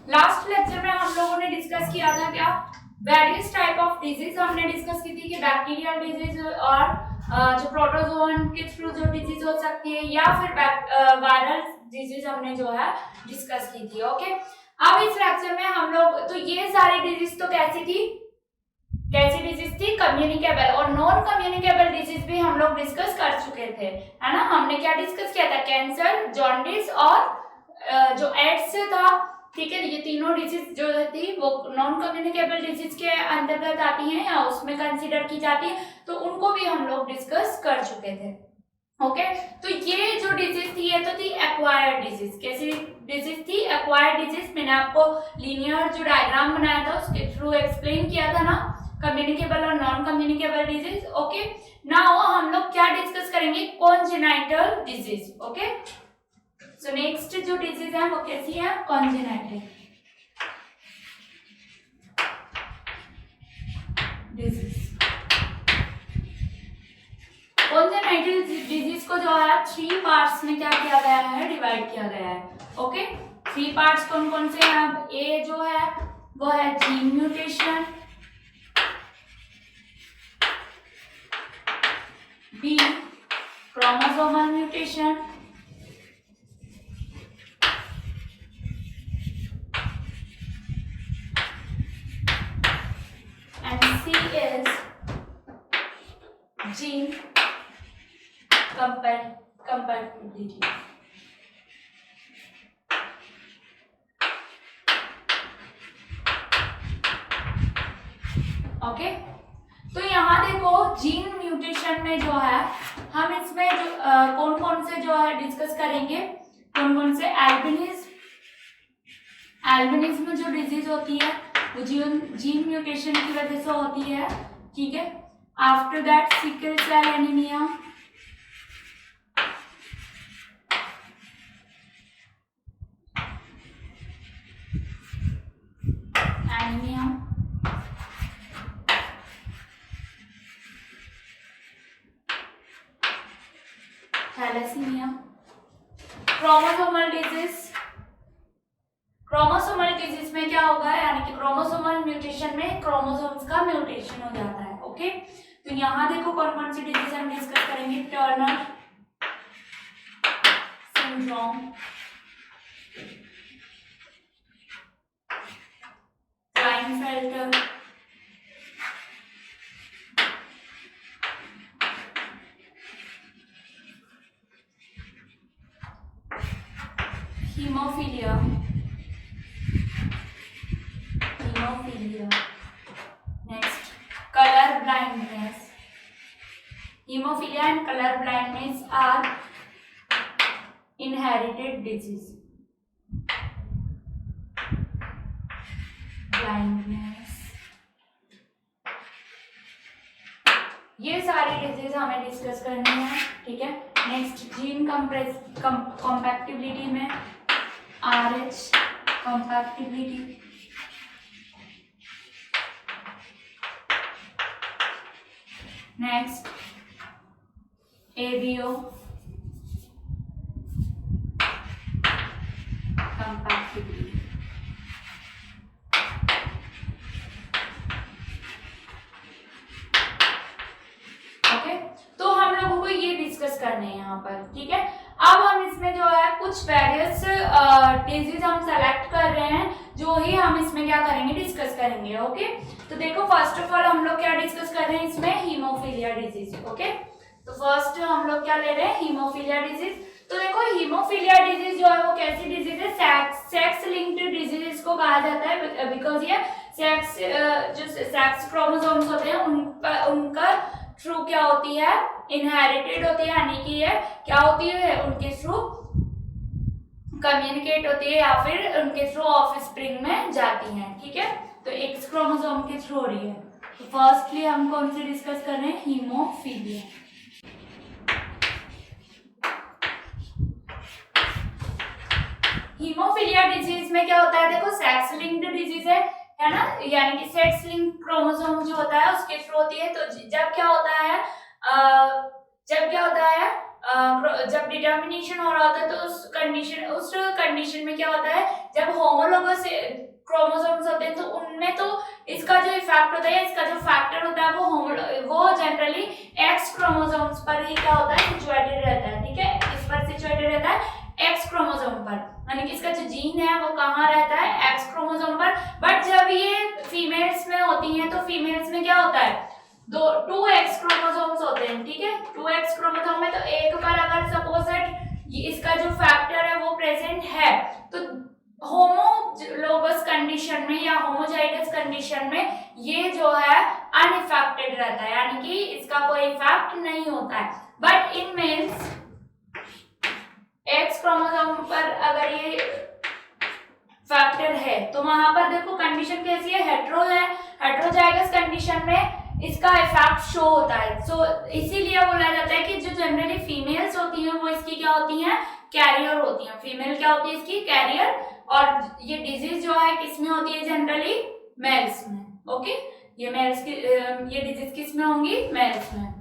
Last lecture में हम लोगों ने डिस्कस किया था क्या, वेरियस टाइप ऑफ डिजीज हमने डिस्कस की थी कि बैक्टीरियल डिजीज और जो प्रोटोजोन के थ्रू जो डिजीज हो सकती है या फिर वायरल डिजीज हमने जो है डिस्कस की थी। ओके, अब इस लेक्चर में हम लोग, तो ये सारी डिजीज तो कैसी थी, कैसी डिजीज थी, कम्युनिकेबल और नॉन कम्युनिकेबल डिजीज भी हम लोग डिस्कस कर चुके थे, है ना। हमने क्या डिस्कस किया था, कैंसर, जॉन्डिस और जो एड्स था, ठीक है। ये तीनों डिजीज जो थी वो नॉन कम्युनिकेबल डिजीज के अंतर्गत आती हैं या उसमें कंसीडर की जाती है, तो उनको भी हम लोग डिस्कस कर चुके थे। ओके, तो ये जो डिजीज थी ये तो थी एक्वायर्ड डिजीज। कैसी डिजीज थी, एक्वायर्ड डिजीज। मैंने आपको लीनियर जो डायग्राम बनाया था उसके थ्रू एक्सप्लेन किया था ना, कम्युनिकेबल और non communicable disease. Okay, now हम लोग क्या डिस्कस करेंगे, congenital disease. Okay, so next जो डिजीज है वो कैसी है, कॉन्जेनाइटल डिजीज। कॉन्जेनाइटल डिजीज को जो है 3 पार्ट्स में क्या किया गया है, डिवाइड किया गया है। ओके, 3 पार्ट्स कौन कौन से हैं, अब ए जो है वो है gene mutation, B chromosomal mutation, and C is gene compatibility. Okay, तो यहाँ देखो जीन म्यूटेशन में जो है हम इसमें जो कौन कौन से जो है डिस्कस करेंगे, कौन कौन से एल्बिनिज्म जो डिजीज होती है वो जीन म्यूटेशन की वजह से होती है, ठीक है। After that sickle cell anaemia, thalassaemia, chromosomal disease. Chromosomal disease में क्या होगा, यानी कि क्रोमोसोमल म्यूटेशन में क्रोमोसोम्स का म्यूटेशन हो जाता है। ओके, तो यहाँ देखो कौन कौन सी डिजीज हम डिस्कस करेंगे, Turner syndrome, Klinefelter, haemophilia, next colour blindness. Hemophilia and color blindness are inherited disease. Blindness, ये सारी डिजीज हमें डिस्कस करनी है, ठीक है। नेक्स्ट जीन कॉम्पैक्टिबिलिटी में RH compatibility, next ABO compatibility, okay. तो हम लोगों को ये डिस्कस करने हैं यहाँ पर, ठीक है। अब हम इसमें जो है कुछ वेरियस डिजीज हम सेलेक्ट कर रहे हैं, जो ही हम इसमें क्या करेंगे, डिस्कस करेंगे। ओके, तो देखो फर्स्ट ऑफ ऑल हम लोग क्या डिस्कस कर रहे हैं इसमें, हीमोफीलिया डिजीज। ओके, तो फर्स्ट हम लोग क्या ले रहे हैं, हीमोफीलिया डिजीज। तो देखो हीमोफीलिया डिजीज जो है वो कैसी डिजीज है, सेक्स लिंक्ड डिजीज इसको कहा जाता है, बिकॉज ये सेक्स जो सेक्स क्रोमोसोम्स होते हैं उनका थ्रू क्या होती है, इनहेरिटेड होती है, यानी कि ये क्या होती है, उनके थ्रू कम्युनिकेट होती है या फिर उनके थ्रू ऑफस्प्रिंग में जाती हैं, ठीक है। तो एक्स क्रोमोसोम के थ्रू हो रही है। तो फर्स्टली हम कौन सी डिस्कस कर रहे हैं, हीमोफीलिया। हीमोफीलिया डिजीज में क्या होता है, देखो सेक्स लिंक्ड डिजीज है ना, यानी कि सेक्स लिंक क्रोमोसोम जो होता है उसके थ्रू होती है। तो जब क्या होता है जब डिटर्मिनेशन हो रहा होता है तो उस कंडीशन में क्या होता है, जब होमोलोगस क्रोमोसोम्स होते हैं तो उनमें तो इसका जो इफेक्ट होता है, इसका जो फैक्टर होता है वो जनरली एक्स क्रोमोसोम्स पर ही क्या होता है, सिचुएटेड रहता है। ठीक है, इस पर सिचुएटेड रहता है एक्स क्रोमोसोम पर, यानी कि इसका जो जीन है वो कहाँ रहता है, एक्स क्रोमोसोम पर। बट जब ये फीमेल्स में होती हैं तो फीमेल्स में क्या होता है, 2x क्रोमोसोम्स होते हैं। ठीक है, 2x क्रोमोसोम में तो एक पर अगर सपोज इसका जो फैक्टर है वो प्रेजेंट है तो होमोलोगस कंडीशन में या होमोजाइगस कंडीशन में ये जो है अनइफेक्टेड रहता है, यानी कि इसका कोई इफेक्ट नहीं होता है। But in males x chromosome पर अगर ये फैक्टर है तो वहां पर देखो कंडीशन कैसी है, हेट्रोजाइगस कंडीशन में इसका इफेक्ट शो होता है। सो इसीलिए बोला जाता है कि जो जनरली फीमेल्स होती हैं वो इसकी क्या होती हैं, कैरियर होती हैं। फीमेल क्या होती है इसकी, कैरियर। और ये डिजीज जो है किसमें होती है, जनरली मेल्स में। ओके, ये मेल्स की ये डिजीज किस में होंगी, मेल्स में।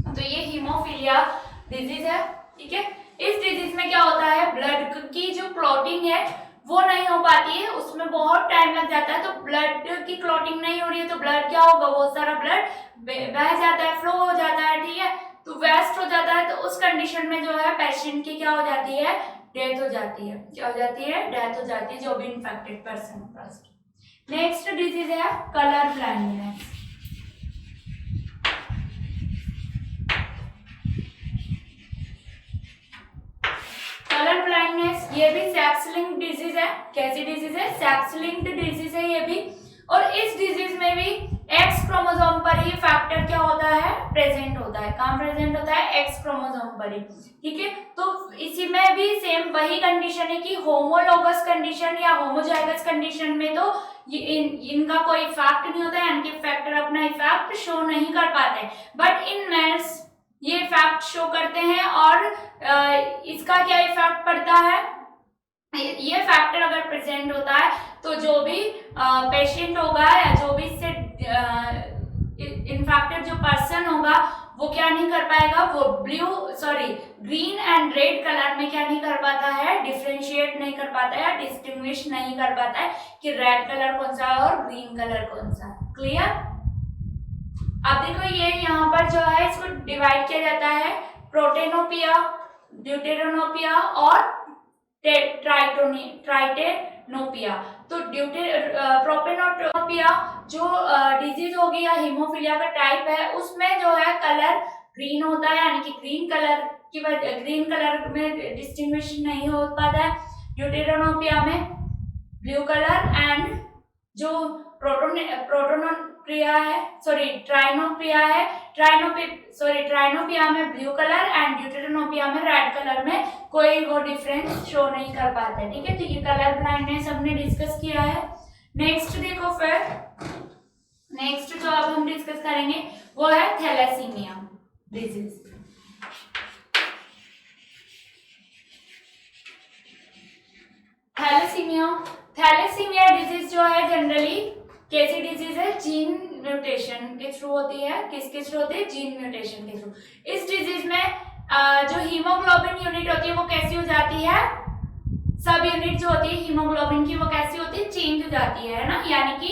तो ये हीमोफीलिया डिजीज है। ठीक है, इस डिजीज में क्या होता है, ब्लड की जो क्लॉटिंग है वो नहीं हो पाती है, उसमें बहुत टाइम लग जाता है। तो ब्लड की क्लॉटिंग नहीं हो रही है तो ब्लड क्या होगा, बहुत सारा ब्लड बह जाता है, फ्लो हो जाता है। ठीक है, तो वेस्ट हो जाता है। तो उस कंडीशन में जो है पेशेंट की क्या हो जाती है, डेथ हो जाती है। क्या हो जाती है, डेथ हो जाती है, जो भी infected person first. Next disease है कलर ब्लाइंडनेस। कलर ब्लाइंडनेस ये भी सेक्स लिंक्ड डिजीज है। कैसी डिजीज है, सेक्स लिंक्ड डिजीज है ये भी। और इस डिजीज में भी एक्स क्रोमोसोम पर ही फैक्टर क्या होता है, प्रेजेंट होता है। कहाँ प्रेजेंट होता है, एक्स क्रोमोसोम पर ही। ठीक है, तो इसी में भी सेम वही कंडीशन है कि होमोलोगस कंडीशन या होमोजाइगस कंडीशन में तो इनका कोई इफेक्ट नहीं होता है, यानी कि फैक्टर अपना इफेक्ट शो नहीं कर पाते। बट इन मेल्स ये इफेक्ट शो करते हैं। और इसका क्या इफेक्ट पड़ता है, ये फैक्टर अगर प्रेजेंट होता है तो जो भी पेशेंट होगा या जो भी इससे इन्फेक्टेड जो पर्सन होगा वो क्या नहीं कर पाएगा, वो ग्रीन एंड रेड कलर में क्या नहीं कर पाता है, डिफ्रेंशिएट नहीं कर पाता है, डिस्टिंग्विश नहीं कर पाता है कि रेड कलर कौन सा है और ग्रीन कलर कौन सा है। क्लियर। अब देखो ये यहाँ पर जो है इसको डिवाइड किया जाता है प्रोटेनोपिया, ड्यूटेरोनोपिया और ट्राइटेनोपिया। तो प्रोपेनोपिया जो डिजीज होगी या हीमोफीलिया का टाइप है उसमें जो है कलर ग्रीन होता है, यानी कि ग्रीन कलर में डिस्टिंग्विश नहीं हो पाता है। ड्यूटेरोनोपिया में ब्लू कलर एंड जो ट्राइनोपिया में ब्लू कलर एंड ड्यूटेरोनोपिया में रेड कलर में कोई वो डिफरेंस शो नहीं कर पाता है। ठीक है, तो ये कलर ब्लाइंडनेस हमने डिस्कस किया है। नेक्स्ट देखो, फिर नेक्स्ट जो अब हम डिस्कस करेंगे वो है थैलेसीमिया डिजीज। थैलेसीमिया डिजीज जो है जनरली कैसी डिजीज है, जीन म्यूटेशन के थ्रू होती है। किसके थ्रू होती है, जीन म्यूटेशन के थ्रू। इस डिजीज में जो हीमोग्लोबिन यूनिट होती है वो कैसी हो जाती है, सब यूनिट जो होती है हीमोग्लोबिन की वो कैसी होती है, चेंज हो जाती है ना, यानी कि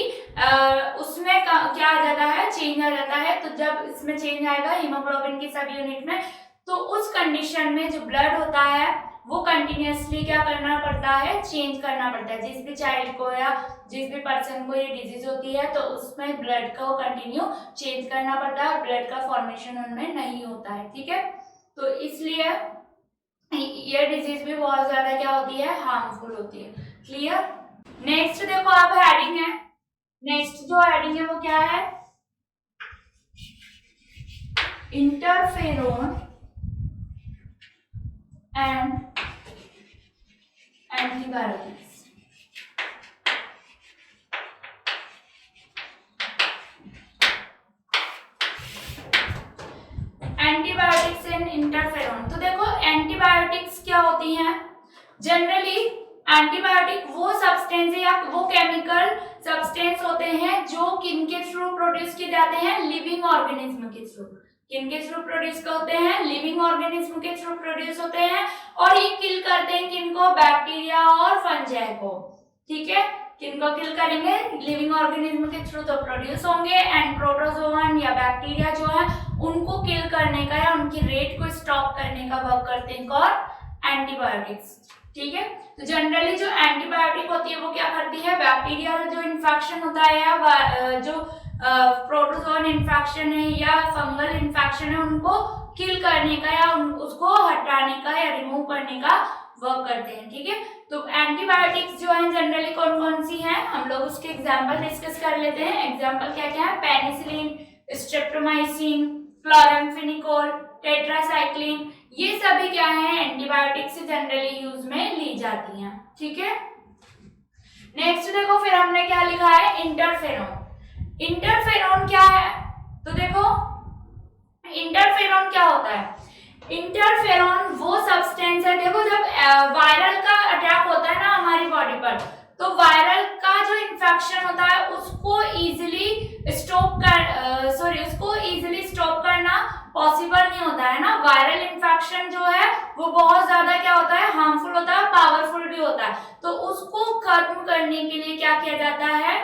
उसमें क्या आ जाता है, चेंज आ जाता है। तो जब इसमें चेंज आएगा हीमोग्लोबिन की सब यूनिट में तो उस कंडीशन में जो ब्लड होता है वो कंटिन्यूअसली क्या करना पड़ता है, चेंज करना पड़ता है। जिस भी चाइल्ड को या जिस भी पर्सन को ये डिजीज होती है तो उसमें ब्लड को कंटिन्यू चेंज करना पड़ता है और ब्लड का फॉर्मेशन उनमें नहीं होता है। ठीक है, तो इसलिए ये डिजीज भी बहुत ज्यादा क्या होती है, हार्मफुल होती है। क्लियर। नेक्स्ट देखो आप हेडिंग है, नेक्स्ट जो हेडिंग है वो क्या है, interferon and antibiotics. Antibiotics and interferon. तो देखो एंटीबायोटिक्स क्या होती हैं, जनरली एंटीबायोटिक वो सब्सटेंस या वो केमिकल सब्सटेंस होते हैं जो किनके थ्रू प्रोड्यूस किए जाते हैं, लिविंग ऑर्गेनिज्म के थ्रू। किनके थ्रू प्रोड्यूस होते हैं, लिविंग ऑर्गेनिज्म के थ्रू प्रोड्यूस होते हैं, और ये किल करते हैं किनको, बैक्टीरिया और फंजाई को, ठीक है। किनको किल करेंगे, लिविंग ऑर्गेनिज्म के थ्रू तो प्रोड्यूस होंगे, एंड प्रोटोजोवन या बैक्टीरिया जो है उनको किल करने का या उनकी रेट को स्टॉप करने का वर्क करते हैं कौन, एंटीबायोटिक्स, ठीक है। तो जनरली जो एंटीबायोटिक होती है वो क्या करती है, बैक्टीरिया जो इन्फेक्शन होता है या जो प्रोटोजोन इन्फेक्शन है या फंगल इन्फेक्शन है उनको किल करने का या उसको हटाने का या रिमूव करने का वर्क करते हैं, ठीक है। तो एंटीबायोटिक्स जो है जनरली कौन कौन सी हैं, हम लोग उसके एग्जांपल डिस्कस कर लेते हैं। एग्जांपल क्या क्या है, पेनिसिलिन, स्ट्रेप्टोमाइसिन, क्लोराम्फेनिकोल, टेट्रासाइक्लिन, ये सभी क्या है एंटीबायोटिक्स जनरली यूज में ली जाती हैं, ठीक है। नेक्स्ट देखो फिर हमने क्या लिखा है, इंटरफेरोन। इंटरफेरोन क्या है, तो देखो इंटरफेरोन क्या होता है, इंटरफेरोन वो सब्सटेंस है, देखो जब वायरल का अटैक होता है ना हमारी बॉडी पर, तो वायरल का जो इन्फेक्शन होता है उसको इजीली स्टॉप करना पॉसिबल नहीं होता है ना। वायरल इन्फेक्शन जो है वो बहुत ज्यादा क्या होता है, हार्मफुल होता है, पावरफुल भी होता है, तो उसको खत्म करने के लिए क्या किया जाता है,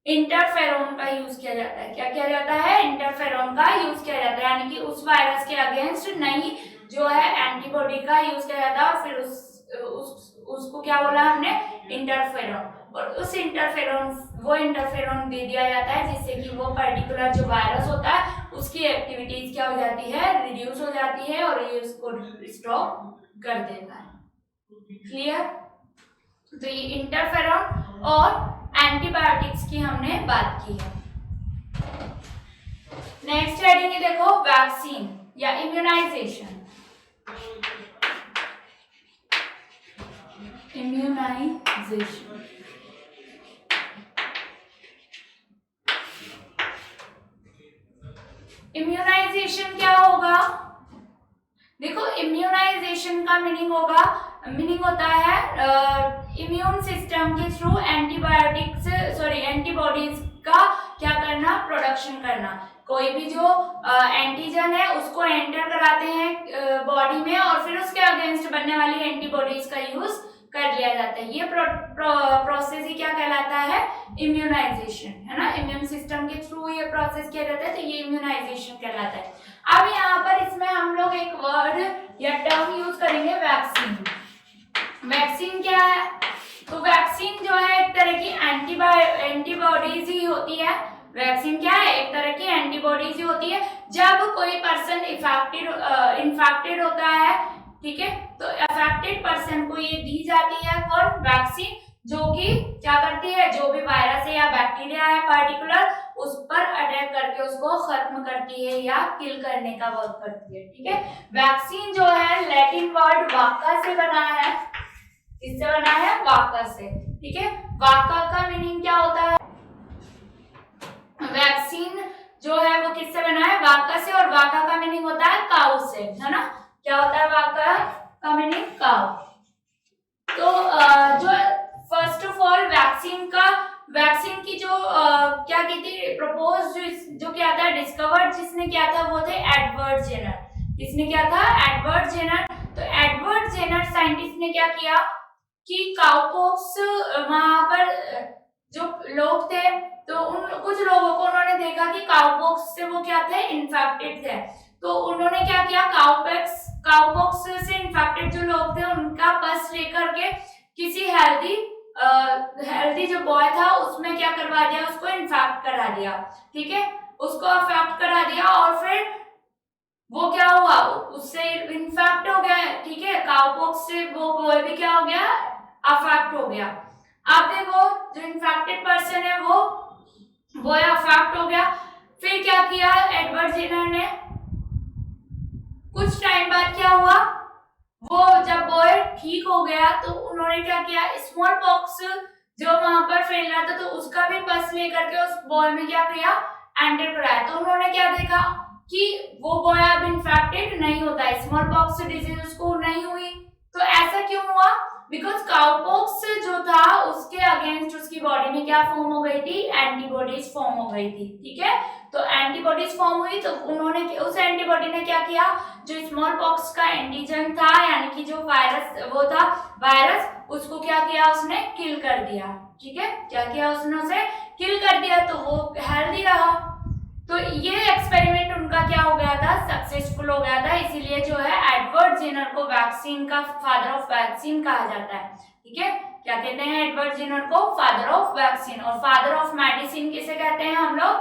इंटरफेरोन का यूज किया जाता है। क्या किया जाता है, इंटरफेरोन का यूज किया जाता है, यानी कि उस वायरस के अगेंस्ट नई जो है एंटीबॉडी का यूज किया जाता है, और फिर उसको क्या बोला हमने, इंटरफेरोन, और उस वो इंटरफेरोन दे दिया जाता है जिससे कि वो पर्टिकुलर जो वायरस होता है उसकी एक्टिविटीज क्या हो जाती है, रिड्यूस हो जाती है, और ये उसको स्टॉप कर देता है, क्लियर। तो ये इंटरफेरोन और एंटीबायोटिक्स की हमने बात की है। नेक्स्ट हेडिंग है देखो, वैक्सीन या इम्यूनाइजेशन। इम्यूनाइजेशन इम्यूनाइजेशन क्या होगा, देखो इम्यूनाइजेशन का मीनिंग होता है इम्यून सिस्टम के थ्रू एंटीबॉडीज का क्या करना, प्रोडक्शन करना। कोई भी जो एंटीजन है उसको एंटर कराते हैं बॉडी में, और फिर उसके अगेंस्ट बनने वाली एंटीबॉडीज का यूज कर लिया जाता है। ये प्रोसेस ही क्या कहलाता है, इम्यूनाइजेशन, है ना। इम्यून सिस्टम के थ्रू ये प्रोसेस किया जाता है, तो ये इम्यूनाइजेशन कहलाता है। अब यहाँ पर इसमें हम लोग एक वर्ड या टर्म यूज करेंगे, वैक्सीन। वैक्सीन क्या है, तो वैक्सीन जो है एक तरह की एंटीबॉडीज ही होती है। वैक्सीन क्या है, एक तरह की एंटीबॉडीज ही होती है। जब कोई पर्सन इन्फेक्टेड होता है, ठीक है, तो अफेक्टेड पर्सन को ये दी जाती है कौन, वैक्सीन, जो कि क्या करती है, जो भी वायरस है या बैक्टीरिया है पर्टिकुलर, उस पर अटैक करके उसको खत्म करती है या किल करने का वर्क करती है, ठीक है। वैक्सीन जो है लैटिन वर्ड वाका से बना है, किससे बना है, वाका से, ठीक है। वाका का मीनिंग क्या होता है, वैक्सीन जो है वो किससे बना है, वाका से, और वाका का मीनिंग होता है काउ से, है ना। क्या होता है वाका का मीनिंग, काउ। तो जो फर्स्ट ऑफ ऑल वैक्सीन की जो क्या की थी, प्रपोज जो क्या था, डिस्कवर्ड जिसने किया था वो थे एडवर्ड जेनर। किसने किया था, एडवर्ड जेनर। तो एडवर्ड जेनर साइंटिस्ट ने क्या किया कि काउपॉक्स, वहां पर जो लोग थे, तो उन कुछ लोगों को उन्होंने देखा कि काउपॉक्स से वो क्या थे, इन्फेक्टेड थे। तो उन्होंने क्या किया, काउपॉक्स से इन्फेक्टेड जो लोग थे उनका पस लेकर के किसी हेल्दी जो बॉय था उसमें क्या करवा दिया, उसको इन्फेक्ट करा दिया, ठीक है, उसको अफेक्ट करा दिया, और फिर वो क्या हुआ, उससे इन्फेक्ट हो गया, ठीक है, काउपॉक्स से वो बॉय भी क्या हो गया, अफेक्ट हो गया। अब देखो जो इन्फेक्टेड पर्सन है वो बॉय अफेक्ट हो गया, फिर क्या किया एडवर्ड जेनर ने, कुछ टाइम बाद क्या हुआ, वो जब बॉय ठीक हो गया तो उन्होंने क्या किया, स्मॉल पॉक्स जो वहां पर फैल रहा था तो उसका भी पस लेकर के उस बॉय में क्या किया, एंटर कराया। तो उन्होंने क्या देखा कि वो बॉय अब इन्फेक्टेड नहीं होता है, स्मॉल पॉक्स डिजीज उसको नहीं हुई। तो ऐसा क्यों हुआ, बिकॉज काउपॉक्स जो था उसके अगेंस्ट उसकी बॉडी में क्या फॉर्म हो गई थी, एंटीबॉडीज फॉर्म हो गई थी। ठीक है, तो एंटीबॉडीज फॉर्म हुई तो उन्होंने उस एंटीबॉडी ने क्या किया, जो स्मॉल पॉक्स का एंटीजन था यानी कि जो वायरस वो था वायरस, उसको क्या किया, उसने किल कर दिया। ठीक है, क्या किया उसने, उसे किल कर दिया, तो वो हेल्दी रहा। तो ये एक्सपेरिमेंट उनका क्या हो गया था, सक्सेसफुल हो गया था। इसीलिए जो है एडवर्ड जेनर को वैक्सीन का फादर ऑफ वैक्सीन कहा जाता है। ठीक है, क्या कहते हैं एडवर्ड जेनर को, फादर ऑफ वैक्सीन। और फादर ऑफ मेडिसिन किसे कहते हैं हम लोग,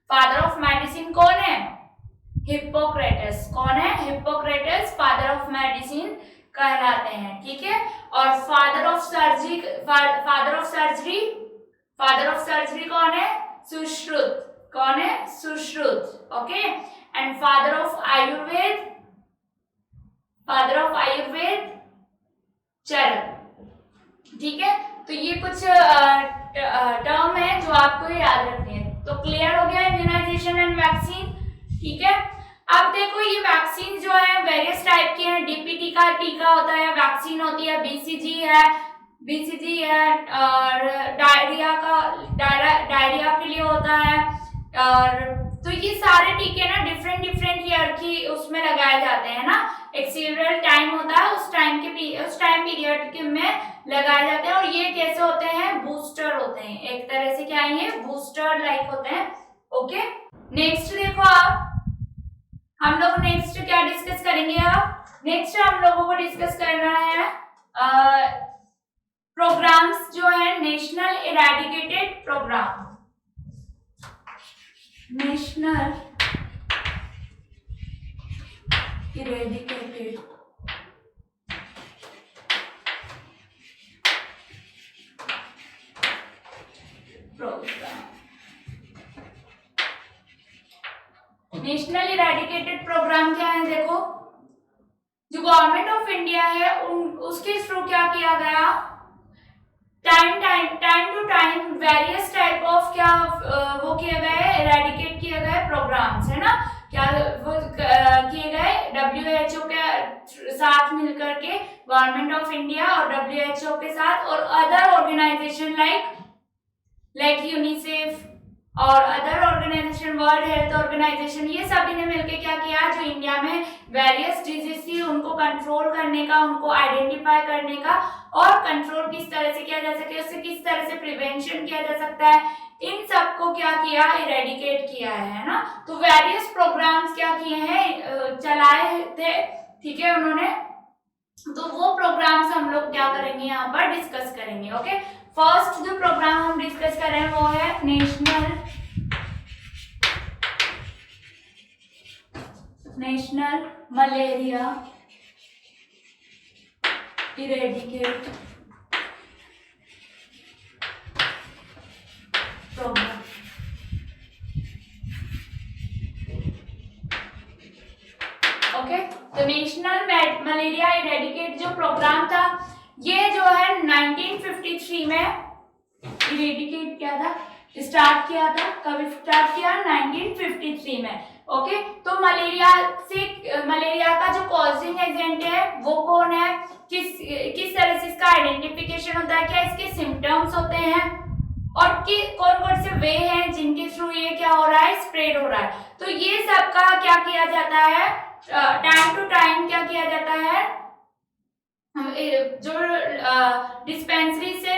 फादर ऑफ मेडिसिन कौन है, हिप्पोक्रेटस। कौन है, हिप्पोक्रेटस फादर ऑफ मेडिसिन कहलाते हैं। ठीक है, और फादर ऑफ सर्जरी कौन है, सुश्रुत। कौन है, Sushruta. Okay, and father of Ayurveda Charak. ठीक है, तो ये कुछ टर्म है जो आपको याद रखनी है। तो क्लियर हो गया इम्यूनाइजेशन एंड वैक्सीन। ठीक है, अब देखो ये वैक्सीन जो है वेरियस टाइप के हैं। डीपीटी का टीका होता है, वैक्सीन होती है, बीसीजी है और डायरिया के लिए होता है। और तो ये सारे टीके ना डिफरेंट ईयर की उसमें लगाए जाते हैं ना, एक सीरियल टाइम होता है, उस टाइम पीरियड के में लगाए जाते हैं। और ये कैसे होते हैं, बूस्टर होते हैं, एक तरह से क्या है, बूस्टर लाइक होते हैं। ओके, नेक्स्ट देखो आप, हम लोग नेक्स्ट क्या डिस्कस करेंगे। अब नेक्स्ट हम लोगों को डिस्कस करना है प्रोग्राम्स जो है national eradicated programme, national eradicated programme. National eradicated programme क्या है, देखो जो गवर्नमेंट ऑफ इंडिया है उसके थ्रू क्या किया गया, time to time various type of क्या वो किए गए, इरेडिकेट किए गए प्रोग्राम्स है ना, क्या वो किए गए WHO के साथ मिलकर के, गवर्नमेंट ऑफ इंडिया और WHO के साथ और अदर ऑर्गेनाइजेशन लाइक यूनिसेफ और other organisation, world health organisation, ये सभी ने मिलकर क्या किया, जो इंडिया में वेरियस डिजीज थी उनको कंट्रोल करने का, उनको आइडेंटिफाई करने का और कंट्रोल किस तरह से किया जा सके, उससे किस तरह से प्रिवेंशन किया जा सकता है, इन सबको क्या किया, इरेडिकेट किया है ना। तो वेरियस प्रोग्राम्स क्या किए हैं, चलाए थे। ठीक है, उन्होंने, तो वो प्रोग्राम्स हम लोग क्या करेंगे, यहाँ पर डिस्कस करेंगे। ओके, फर्स्ट जो प्रोग्राम हम डिस्कस कर रहे हैं वो है national malaria eradicate programme. Okay, तो नेशनल मलेरिया इरेडिकेट जो प्रोग्राम था ये जो है 1953 में इरेडिकेट किया था, स्टार्ट किया था। कब स्टार्ट किया, 1953 में। ओके, तो मलेरिया का जो कॉजिंग एजेंट है वो कौन है, किस तरह से इसका आइडेंटिफिकेशन होता है, क्या इसके सिम्टम्स होते हैं और कौन कौन से वे हैं जिनके थ्रू ये क्या हो रहा है, स्प्रेड हो रहा है। तो ये सब का क्या किया जाता है, टाइम टू टाइम क्या किया जाता है, जो डिस्पेंसरी से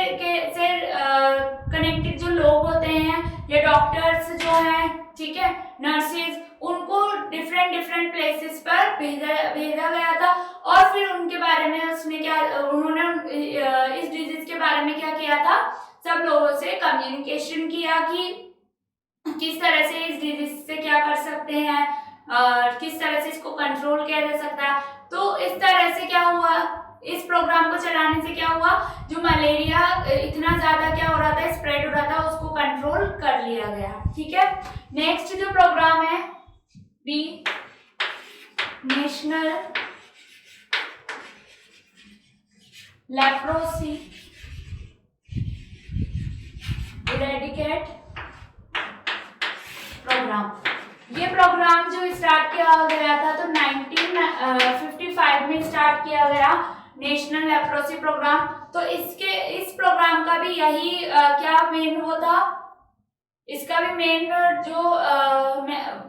कनेक्टेड जो लोग होते हैं या डॉक्टर्स जो हैं, ठीक है, नर्सेज, उनको डिफरेंट प्लेसेस पर भेजा गया था और फिर उनके बारे में उन्होंने इस डिजीज के बारे में क्या किया था, सब लोगों से कम्युनिकेशन किया कि किस तरह से इस डिजीज से क्या कर सकते हैं, किस तरह से इसको कंट्रोल किया जा सकता है। तो इस तरह से क्या हुआ, इस प्रोग्राम को चलाने से क्या हुआ, जो मलेरिया इतना ज्यादा क्या हो रहा था, स्प्रेड हो रहा था, उसको कंट्रोल कर लिया गया। ठीक है, नेक्स्ट जो प्रोग्राम है B national leprosy eradicate programme. ये प्रोग्राम जो स्टार्ट किया गया था तो 1955 में स्टार्ट किया गया। National leprosy programme. तो इस प्रोग्राम का भी यही क्या मेन वो था, इसका भी मेन जो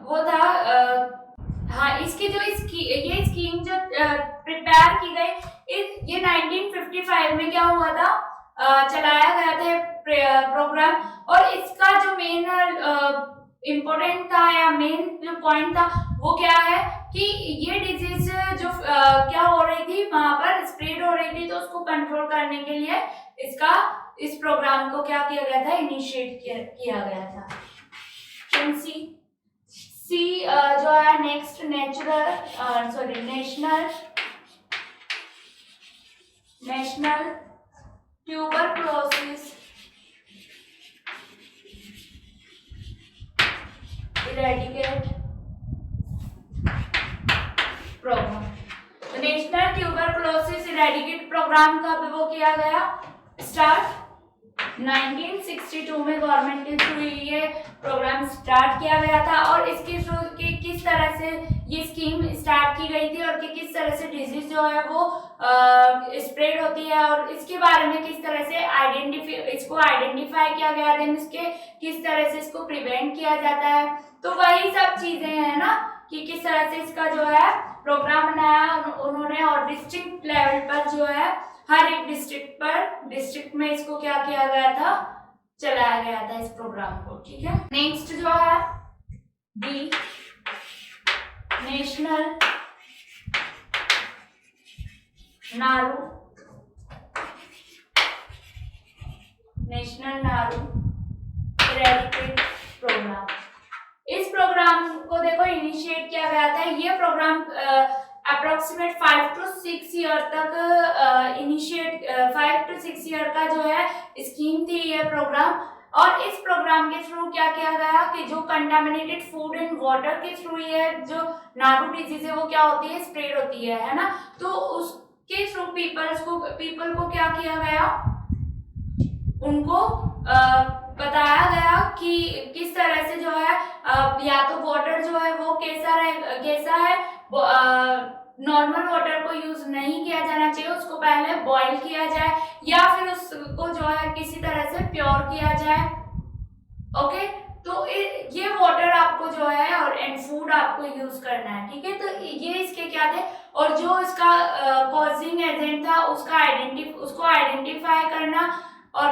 वो था हाँ, इसकी जो ये स्कीम जो प्रिपेयर की गई ये 1955 में क्या हुआ था, चलाया गया था प्रोग्राम। और इसका जो मेन इम्पोर्टेंट था या मेन जो पॉइंट था वो क्या है कि ये डिजीज जो क्या हो रही थी वहां पर स्प्रेड हो रही थी, तो उसको कंट्रोल करने के लिए इस प्रोग्राम को क्या किया गया था, इनिशिएट किया गया था। सी जो है next national tuberculosis eradicate programme. तो नेशनल ट्यूबरक्लोसिस इरेडिकेट प्रोग्राम का वो किया गया स्टार्ट 1962 में गवर्नमेंट के थ्रू ये प्रोग्राम स्टार्ट किया गया था। और इसके थ्रू किस तरह से ये स्कीम स्टार्ट की गई थी और कि किस तरह से डिजीज जो है वो स्प्रेड होती है और इसके बारे में किस तरह से आइडेंटिफाई किया गया है, इसके किस तरह से इसको प्रिवेंट किया जाता है। तो वही सब चीजें हैं ना कि किस तरह से इसका जो है प्रोग्राम बनाया उन्होंने। और डिस्ट्रिक्ट लेवल पर जो है हर एक डिस्ट्रिक्ट में इसको क्या किया गया था, चलाया गया था इस प्रोग्राम को। ठीक है, नेक्स्ट जो है डी नेशनल नारू इरेडिकेट प्रोग्राम। इस प्रोग्राम को देखो इनिशिएट किया गया था। ये प्रोग्राम अप्रोक्सीमेट 5 to 6 ईयर तक 5 to 6 ईयर का जो है स्कीम थी ये प्रोग्राम। और इस प्रोग्राम के थ्रू क्या किया गया कि जो कंटामिनेटेड फूड एंड वाटर के थ्रू ये जो नारू डिजीज है वो क्या होती है, स्प्रेड होती है ना। तो उसके थ्रू पीपल को क्या किया गया, उनको बताया गया कि किस तरह से जो है या तो वाटर जो है वो कैसा है, नॉर्मल वाटर को यूज नहीं किया जाना चाहिए, उसको पहले बॉईल किया जाए या फिर उसको जो है किसी तरह से प्योर किया जाए। ओके, तो ये वाटर आपको जो है और एंड फूड आपको यूज करना है। ठीक है, तो ये इसके क्या थे और जो इसका कॉजिंग एजेंट था उसको आइडेंटिफाई करना और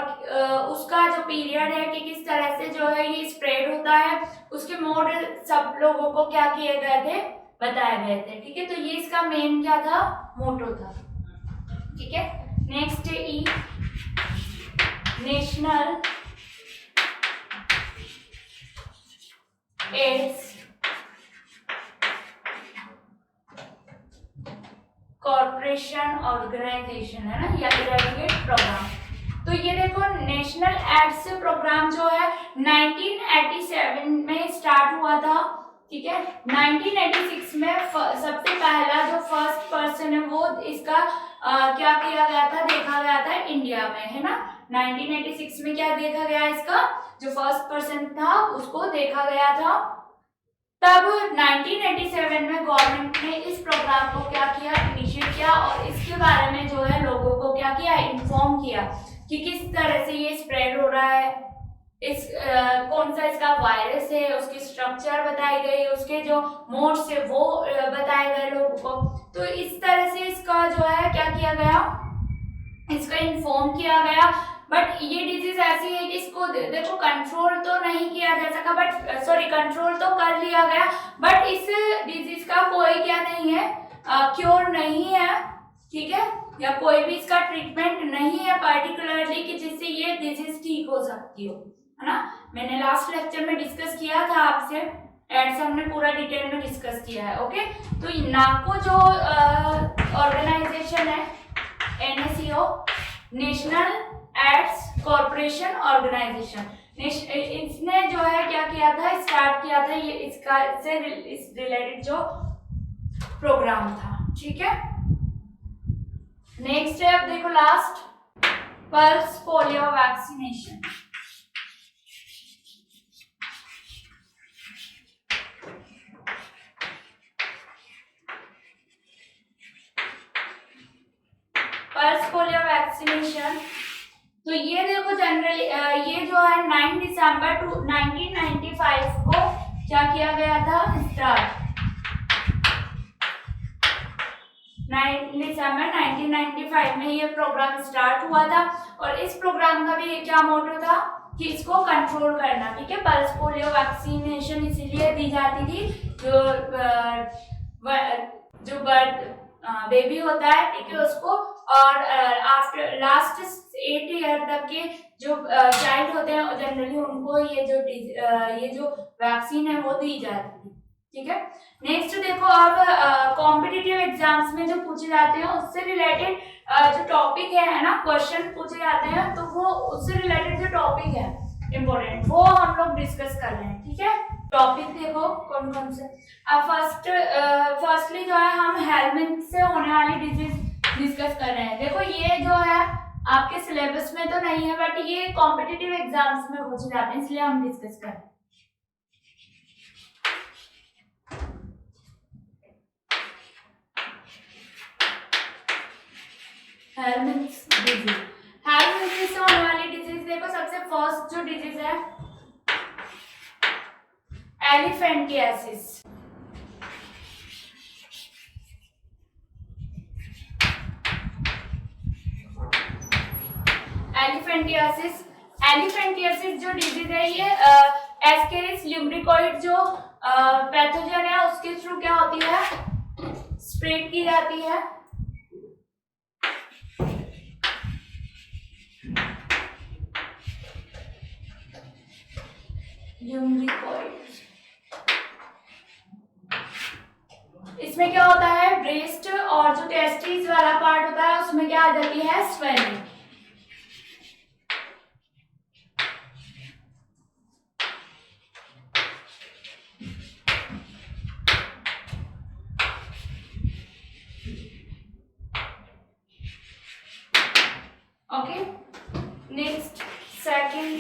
उसका जो पीरियड है कि किस तरह से जो है ये स्प्रेड होता है, उसके मोड सब लोगों को क्या किए गए थे, बताए गए थे। ठीक है, तो ये इसका मेन क्या था, मोटो था। ठीक है, नेक्स्ट ई नेशनल एड्स कॉर्पोरेशन ऑर्गेनाइजेशन है ना, या इरेडिकेट प्रोग्राम। तो ये देखो नेशनल एड्स प्रोग्राम जो है 1987 में स्टार्ट हुआ था। ठीक है, 1986 में सबसे पहला जो फर्स्ट पर्सन है वो इसका क्या किया गया था, देखा गया था इंडिया में, है ना। 1986 में क्या देखा गया, इसका जो फर्स्ट पर्सन था उसको देखा गया था। तब 1987 में गवर्नमेंट ने इस प्रोग्राम को क्या किया, इनिशिएट किया और इसके बारे में जो है लोगों को क्या किया, इन्फॉर्म किया कि किस तरह से ये स्प्रेड हो रहा है, कौन सा इसका वायरस है, उसकी स्ट्रक्चर बताई गई, उसके जो मोड्स है वो बताए गए लोगों को। तो इस तरह से इसका जो है क्या किया गया, इसका इन्फॉर्म किया गया। बट ये डिजीज ऐसी है कि इसको देखो कंट्रोल तो नहीं किया जा सका, बट सॉरी कंट्रोल तो कर लिया गया, बट इस डिजीज का कोई क्या नहीं है, क्योर नहीं है। ठीक है, या कोई भी इसका ट्रीटमेंट नहीं है पर्टिकुलरली कि जिससे ये डिजीज ठीक हो सकती हो, है ना। मैंने लास्ट लेक्चर में डिस्कस किया था आपसे, एड्स हमने पूरा डिटेल में डिस्कस किया है। ओके, तो नाको जो ऑर्गेनाइजेशन है NACO national AIDS corporation organisation, इसने जो है क्या किया था, स्टार्ट किया था ये इसका से इस रिलेटेड जो प्रोग्राम था। ठीक है, नेक्स्ट है अब देखो last, pulse polio vaccination. Pulse polio vaccination, तो ये देखो जनरली ये जो है 9 दिसंबर 1995 को क्या किया गया था, स्टार्ट 9 दिसंबर 1995 में ये प्रोग्राम स्टार्ट हुआ था। और इस प्रोग्राम का भी क्या मोटो था कि इसको कंट्रोल करना, ठीक है। पल्स पोलियो वैक्सीनेशन इसीलिए दी जाती थी जो बर्थ बेबी होता है, ठीक है, उसको, और आफ्टर लास्ट 8 ईयर तक के जो चाइल्ड होते हैं जनरली उनको ये जो वैक्सीन है वो दी जाती थी, ठीक है। नेक्स्ट देखो, अब कॉम्पिटिटिव एग्जाम्स में जो पूछे जाते हैं उससे रिलेटेड जो टॉपिक है ना, क्वेश्चन पूछे जाते हैं, तो वो उससे रिलेटेड जो टॉपिक है इम्पोर्टेंट वो हम लोग डिस्कस कर रहे हैं, ठीक है। टॉपिक देखो कौन कौन से। फर्स्टली जो है हम हेलमेट से होने वाली डिजीज डिस्कस कर रहे हैं। देखो ये जो है आपके सिलेबस में तो नहीं है, बट ये कॉम्पिटिटिव एग्जाम्स में पूछे जाते हैं, इसलिए हम डिस्कस कर रहे हैं। हेलमेट डिजीज, हेलमेट से होने वाली डिजीज देखो, सबसे फर्स्ट जो डिजीज है एलिफेंटियासिस। एलिफेंटियासिस जो डिजीज है ये एस्केरिस ल्यूम्ब्रिकोइड जो पैथोजन है उसके थ्रू क्या होती है, स्प्रेड की जाती है। इसमें क्या होता है, ब्रेस्ट और जो टेस्टिस वाला पार्ट होता है उसमें क्या आ जाती है, swelling. Okay, next second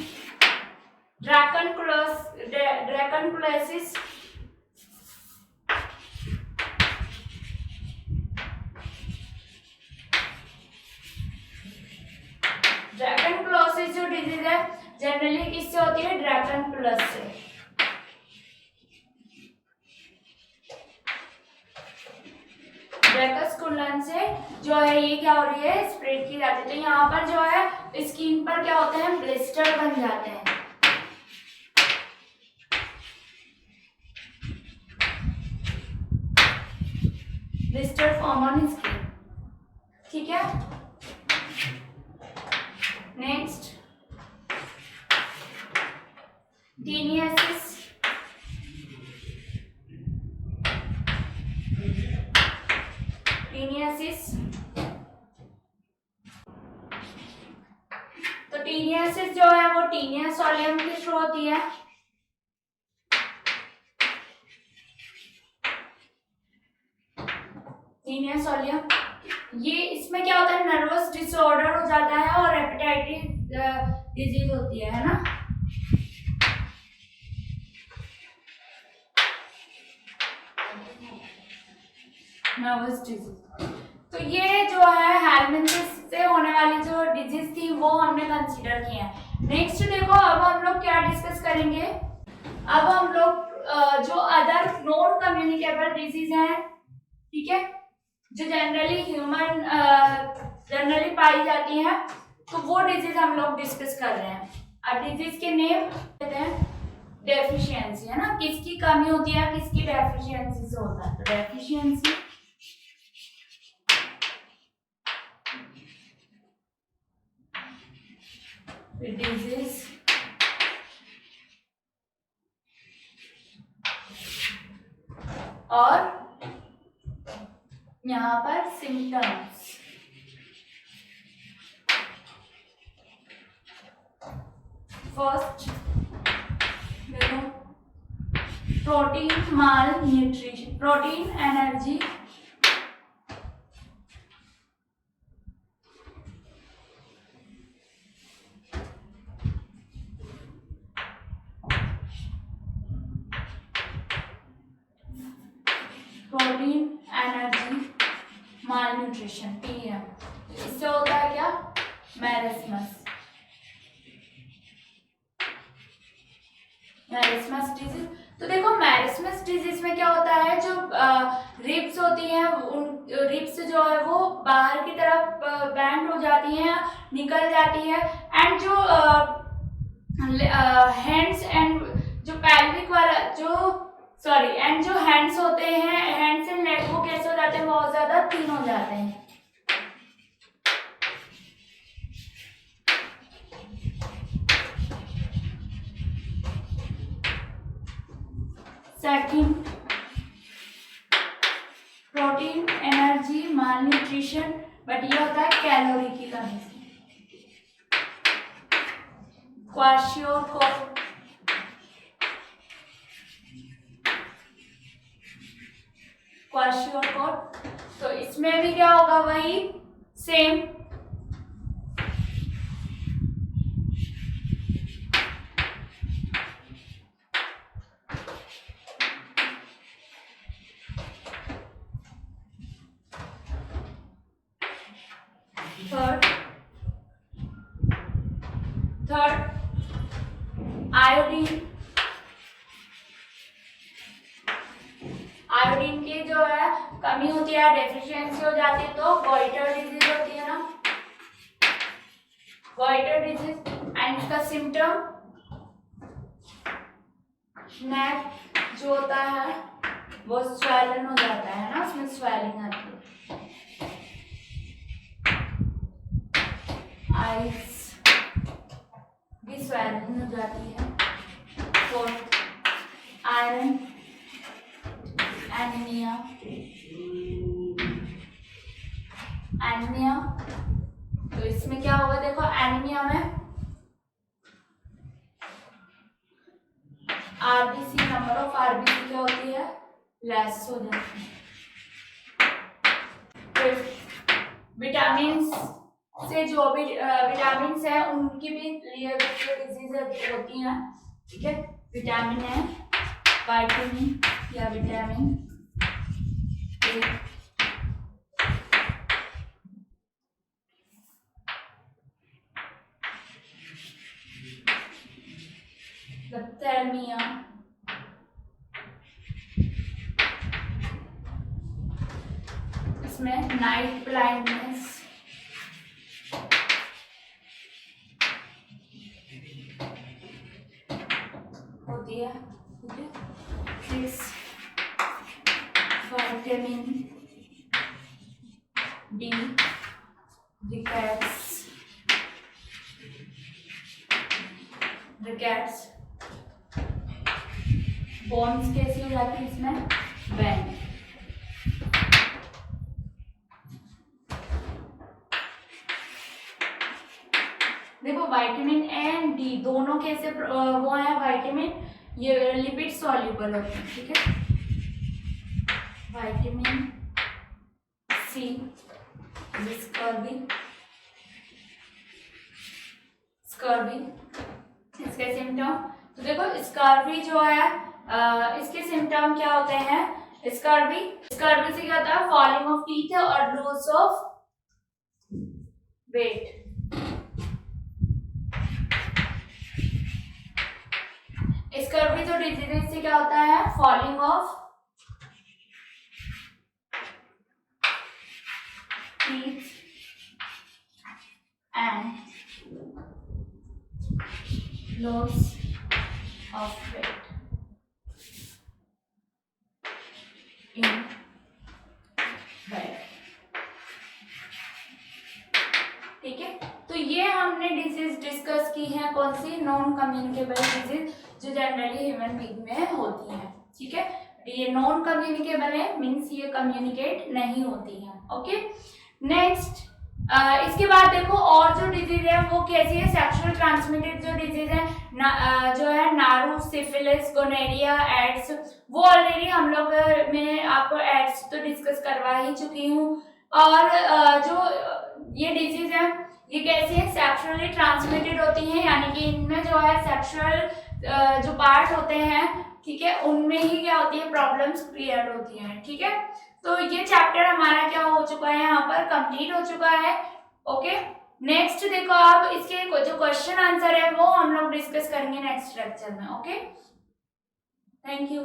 dracunculosis. Dracunculosis जो डिजीज है जनरली किससे होती है, ड्रैकनकुलस से। ड्रैकसकुलन से जो है ये क्या हो रही है, स्प्रेड की जाती है। तो यहाँ पर जो है स्किन पर क्या होते हैं, ब्लिस्टर बन जाते हैं। ब्लिस्टर फॉर्म ऑन स्किन, ठीक है। Next taeniasis. तो टीनियासिस जो है वो टीनिया सोलियम के थ्रू होती है। टीनिया सोलियम, ये इसमें क्या होता है, नर्वस डिसऑर्डर हो जाता है और हेपेटाइटिस डिजीज होती है ना। नर्वस डिजीज, तो ये जो है हेलमिंथिस से होने वाली जो डिजीज थी वो हमने कंसीडर किया है। नेक्स्ट देखो, अब हम लोग क्या डिस्कस करेंगे, अब हम लोग जो अदर नॉन कम्युनिकेबल डिजीज हैं, ठीक है, जो जनरली पाई जाती है, तो वो डिजीज हम लोग डिस्कस कर रहे हैं। अब डिजीज के नेम कहते हैं डेफिशिएंसी, है ना, किसकी कमी होती है, किसकी डेफिशिएंसी से होता है। तो डेफिशिएंसी, डिजीज, और यहाँ पर सिम्टम्स। फर्स्ट देखो, protein malnutrition, protein energy, protein energy malnutrition, TM। इससे होता है क्या, मैरिस्मस। मैरिस्मस डिजीज, तो देखो मैरिस्मस डिजीज में क्या होता है, जो रिब्स होती हैं, उन रिब्स जो है वो बाहर की तरफ बैंड हो जाती हैं, निकल जाती है, एंड जो हैंड्स एंड जो पैल्विक वाला जो सॉरी एंड जो हैंड्स होते हैं, हैंड्स एंड लेग वो कैसे हो जाते हैं, बहुत ज्यादा थिन हो जाते हैं। Second, protein, energy, mall nutrition, but ये होता है कैलोरी की कमी से। क्वाशियोकोर, क्वाशियोकोर, तो इसमें भी क्या होगा, वही सेम। थर्ड आयोडीन, आयोडीन की जो है कमी होती है, डेफिशिएंसी हो जाती है, तो गॉइटर डिजीज होती है ना, गॉइटर डिजीज। एंड इसका सिम्टम, नेक जो होता है वो स्वेलन हो जाता है ना, उसमें स्वेलिंग आती है। आइस भी स्वेलिंग हो जाती है। फोर्थ, आयरन, एनीमिया, एनीमिया, तो इसमें क्या होगा, देखो एनीमिया में आरबीसी, नंबर ऑफ आरबीसी क्या होती है, लेस हो जाती है। फिर विटामिन से जो भी विटामिन है उनकी भी डिजीज होती हैं, ठीक है। विटामिन है, वाइटामिन या विटामिन ए, थैलेमिया, इसमें नाइट ब्लाइंडनेस, होती है, ठीक है। Vitamin D, rickets, rickets, bones कैसी हो जाती है इसमें, बैंड। देखो विटामिन ए एंड डी दोनों कैसे वो है, विटामिन ये लिपिड सॉल्युबल होते हैं, ठीक है। विटामिन सी, स्कर्वी, स्कर्वी, इसके सिम्टम, तो देखो स्कर्वी जो है इसके सिम्टम क्या होते हैं, स्कर्वी, स्कर्वी से क्या होता है, फॉलिंग ऑफ टीथ और लॉस ऑफ वेट। स्कर्वी जो डिजीज से क्या होता है, falling of teeth and loss of weight in weight, ठीक है। तो ये हमने डिजीज डिस्कस की है, कौन सी, नॉन कम्युनिकेबल डिजीज जो जनरली ह्यूमन बीइंग में होती है, ठीक है। ये नॉन कम्युनिकेबल है, मींस ये कम्युनिकेट नहीं होती है, ओके। नेक्स्ट, इसके बाद देखो और जो डिजीज है वो कैसी है, सेक्सुअल ट्रांसमिटेड जो डिजीज है जो है नारू, सिफिलिस, गोनेरिया, एड्स, वो ऑलरेडी हम लोग में आपको एड्स तो डिस्कस करवा ही चुकी हूँ। और जो ये डिजीज है ये कैसी है, सेक्सुअली ट्रांसमिटेड होती हैं, यानी कि इनमें जो है सेक्सुअल जो पार्ट होते हैं, ठीक है, उनमें ही क्या होती है, प्रॉब्लम्स क्रिएट होती हैं, ठीक है। तो ये चैप्टर हमारा क्या हो चुका है, यहाँ पर कंप्लीट हो चुका है। ओके, नेक्स्ट देखो आप इसके जो क्वेश्चन आंसर है वो हम लोग डिस्कस करेंगे नेक्स्ट लेक्चर में। Okay, thank you.